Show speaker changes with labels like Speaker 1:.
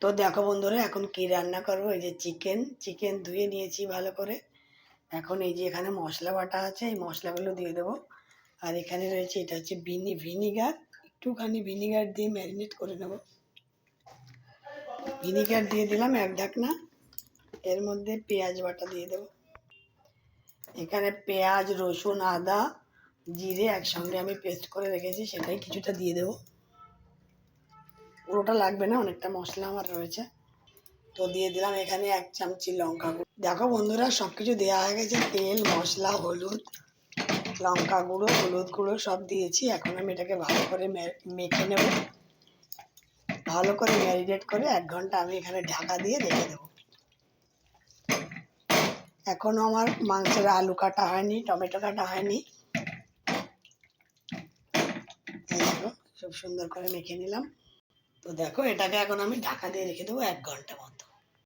Speaker 1: তো দেখো বন্ধুরা, এখন কি রান্না করবো। এই যে চিকেন ধুয়ে নিয়েছি ভালো করে। এখন এই যে এখানে মশলা বাটা আছে, এই মশলাগুলো দিয়ে দেবো। আর এখানে রয়েছে, এটা হচ্ছে ভিনিগার, একটুখানি ভিনিগার দিয়ে ম্যারিনেট করে নেব। ভিনিগার দিয়ে দিলাম এক ঢাকনা। এর মধ্যে পেঁয়াজ বাটা দিয়ে দেবো। এখানে পেঁয়াজ, রসুন, আদা, জিরে একসঙ্গে আমি পেস্ট করে রেখেছি, সেটাই কিছুটা দিয়ে দেবো। পুরোটা লাগবে না, অনেকটা মশলা আমার রয়েছে। তো দিয়ে দিলাম এখানে 1 চামচি লঙ্কা গুঁড়ো। দেখো বন্ধুরা, সব কিছু দেওয়া হয়ে গেছে, তেল, মশলা, হলুদ, লঙ্কা গুঁড়ো, হলুদ গুঁড়ো সব দিয়েছি। এখন আমি এটাকে ভালো করে মেখে নেব। ভালো করে ম্যারিনেট করে 1 ঘন্টা আমি এখানে ঢাকা দিয়ে রেখে দেবো। এখনও আমার মাংসের আলু কাটা হয়নি, টমেটো কাটা হয়নি। খুব সুন্দর করে মেখে নিলাম। তো দেখো, এটাকে এখন আমি ঢাকা দিয়ে রেখে দেবো 1 ঘন্টা মতো।